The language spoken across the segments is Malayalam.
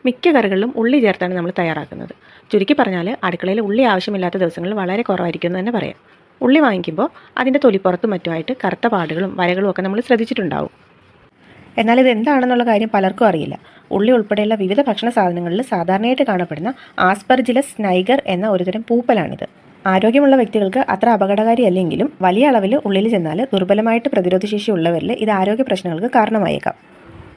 മിക്ക കറികളിലും ഉള്ളി ചേർത്താണ് നമ്മൾ തയ്യാറാക്കുന്നത്. ചുരുക്കി പറഞ്ഞാൽ അടുക്കളയിൽ ഉള്ളി ആവശ്യമില്ലാത്ത ദിവസങ്ങളിൽ വളരെ കുറവായിരിക്കും എന്ന് തന്നെ പറയാം. ഉള്ളി വാങ്ങിക്കുമ്പോൾ അതിൻ്റെ തൊലിപ്പുറത്തും മറ്റുമായിട്ട് കറുത്ത പാടുകളും വരകളും ഒക്കെ നമ്മൾ ശ്രദ്ധിച്ചിട്ടുണ്ടാവും. എന്നാൽ ഇത് എന്താണെന്നുള്ള കാര്യം പലർക്കും അറിയില്ല. ഉള്ളി ഉൾപ്പെടെയുള്ള വിവിധ ഭക്ഷണ സാധനങ്ങളിൽ സാധാരണയായിട്ട് കാണപ്പെടുന്ന ആസ്പെർജിലസ് നൈഗർ എന്ന ഒരുതരം പൂപ്പലാണിത്. ആരോഗ്യമുള്ള വ്യക്തികൾക്ക് അത്ര അപകടകാരിയല്ലെങ്കിലും വലിയ അളവിൽ ഉള്ളിൽ ചെന്നാൽ ദുർബലമായിട്ട് പ്രതിരോധശേഷി ഉള്ളവരിൽ ഇത് ആരോഗ്യ പ്രശ്നങ്ങൾക്ക് കാരണമായേക്കാം.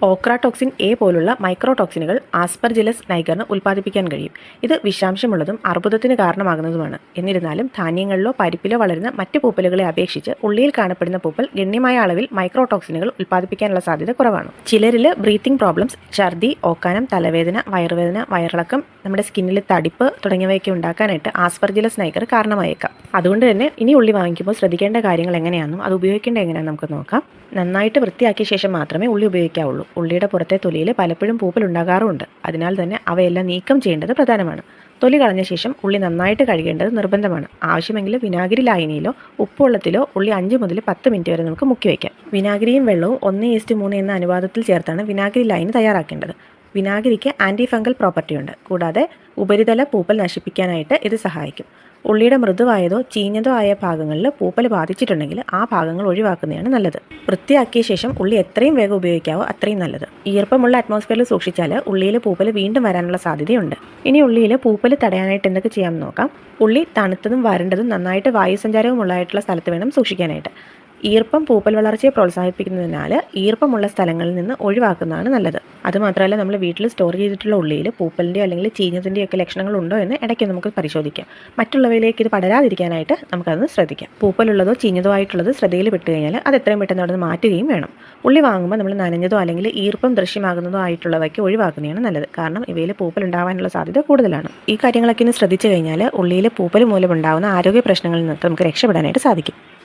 ഓക്രാടോക്സിൻ എ പോലുള്ള മൈക്രോടോക്സിനുകൾ ആസ്പെർജിലസ് നൈഗറിന് ഉൽപ്പാദിപ്പിക്കാൻ കഴിയും. ഇത് വിഷാംശമുള്ളതും അർബുദത്തിന് കാരണമാകുന്നതുമാണ്. എന്നിരുന്നാലും ധാന്യങ്ങളിലോ പരിപ്പിലോ വളരുന്ന മറ്റ് പൂപ്പലുകളെ അപേക്ഷിച്ച് ഉള്ളിയിൽ കാണപ്പെടുന്ന പൂപ്പൽ ഗണ്യമായ അളവിൽ മൈക്രോടോക്സിനുകൾ ഉൽപ്പാദിപ്പിക്കാനുള്ള സാധ്യത കുറവാണ്. ചിലരിൽ ബ്രീത്തിങ് പ്രോബ്ലംസ്, ഛർദി, ഓക്കാനം, തലവേദന, വയറുവേദന, വയറിളക്കം, നമ്മുടെ സ്കിന്നിൽ തടിപ്പ് തുടങ്ങിയവയൊക്കെ ഉണ്ടാക്കാനായിട്ട് ആസ്പെർജിലസ് നൈഗർ കാരണമായേക്കാം. അതുകൊണ്ട് തന്നെ ഇനി ഉള്ളി വാങ്ങിക്കുമ്പോൾ ശ്രദ്ധിക്കേണ്ട കാര്യങ്ങൾ എങ്ങനെയാണെന്നും അത് ഉപയോഗിക്കേണ്ട എങ്ങനെയാണെന്ന് നമുക്ക് നോക്കാം. നന്നായിട്ട് വൃത്തിയാക്കിയ ശേഷം മാത്രമേ ഉള്ളി ഉപയോഗിക്കാവുള്ളൂ. ഉള്ളിയുടെ പുറത്തെ തൊലിയിൽ പലപ്പോഴും പൂപ്പൽ ഉണ്ടാകാറുണ്ട്. അതിനാൽ തന്നെ അവയെല്ലാം നീക്കം ചെയ്യേണ്ടത് പ്രധാനമാണ്. തൊലി കളഞ്ഞ ശേഷം ഉള്ളി നന്നായിട്ട് കഴുകേണ്ടത് നിർബന്ധമാണ്. ആവശ്യമെങ്കിൽ വിനാഗിരി ലായനിയിലോ ഉപ്പുവെള്ളത്തിലോ ഉള്ളി 5 മുതൽ 10 മിനിറ്റ് വരെ നമുക്ക് മുക്കി വയ്ക്കാം. വിനാഗിരിയും വെള്ളവും 1:3 എന്ന അനുപാതത്തിൽ ചേർത്താണ് വിനാഗിരി ലായനി തയ്യാറാക്കേണ്ടത്. വിനാഗിരിക്ക് ആൻറ്റി ഫംഗൽ പ്രോപ്പർട്ടി ഉണ്ട്. കൂടാതെ ഉപരിതല പൂപ്പൽ നശിപ്പിക്കാനായിട്ട് ഇത് സഹായിക്കും. ഉള്ളിയുടെ മൃദുവായതോ ചീഞ്ഞതോ ആയ ഭാഗങ്ങളിൽ പൂപ്പൽ ബാധിച്ചിട്ടുണ്ടെങ്കിൽ ആ ഭാഗങ്ങൾ ഒഴിവാക്കുന്നതാണ് നല്ലത്. വൃത്തിയാക്കിയ ശേഷം ഉള്ളി എത്രയും വേഗം ഉപയോഗിക്കാവോ അത്രയും നല്ലത്. ഈർപ്പമുള്ള അറ്റ്മോസ്ഫിയറിൽ സൂക്ഷിച്ചാൽ ഉള്ളിയിൽ പൂപ്പൽ വീണ്ടും വരാനുള്ള സാധ്യതയുണ്ട്. ഇനി ഉള്ളിയിൽ പൂപ്പൽ തടയാനായിട്ട് എന്തൊക്കെ ചെയ്യാമെന്ന് നോക്കാം. ഉള്ളി തണുത്തതും വരണ്ടതും നന്നായിട്ട് വായുസഞ്ചാരവും ഉള്ളതായിട്ടുള്ള സ്ഥലത്ത് വേണം സൂക്ഷിക്കാനായിട്ട്. ഈർപ്പം പൂപ്പൽ വളർച്ചയെ പ്രോത്സാഹിപ്പിക്കുന്നതിനാൽ ഈർപ്പമുള്ള സ്ഥലങ്ങളിൽ നിന്ന് ഒഴിവാക്കുന്നതാണ് നല്ലത്. അതുമാത്രമല്ല, നമ്മൾ വീട്ടിൽ സ്റ്റോർ ചെയ്തിട്ടുള്ള ഉള്ളിയിൽ പൂപ്പലിൻ്റെയോ അല്ലെങ്കിൽ ചീഞ്ഞതിൻ്റെയൊക്കെ ലക്ഷണങ്ങൾ ഉണ്ടോ എന്ന് ഇടയ്ക്ക് നമുക്ക് പരിശോധിക്കാം. മറ്റുള്ളവയിലേക്ക് ഇത് പടരാതിരിക്കാനായിട്ട് നമുക്കതൊന്ന് ശ്രദ്ധിക്കാം. പൂപ്പലുള്ളതോ ചീഞ്ഞതോ ആയിട്ടുള്ളത് ശ്രദ്ധയിൽ പെട്ട് കഴിഞ്ഞാൽ അത് എത്രയും പെട്ടെന്ന് അവിടെ നിന്ന് മാറ്റുകയും വേണം. ഉള്ളി വാങ്ങുമ്പോൾ നമ്മൾ നനഞ്ഞതോ അല്ലെങ്കിൽ ഈർപ്പം ദൃശ്യമാകുന്നതോ ആയിട്ടുള്ളവയ്ക്ക് ഒഴിവാക്കുന്നതാണ് നല്ലത്. കാരണം ഇവയിൽ പൂപ്പൽ ഉണ്ടാകാനുള്ള സാധ്യത കൂടുതലാണ്. ഈ കാര്യങ്ങളൊക്കെ ഒന്ന് ശ്രദ്ധിച്ചു കഴിഞ്ഞാൽ ഉള്ളിയിൽ പൂപ്പൽ മൂലമുണ്ടാകുന്ന ആരോഗ്യ പ്രശ്നങ്ങളിൽ നിന്ന് നമുക്ക് രക്ഷപ്പെടാനായിട്ട് സാധിക്കും.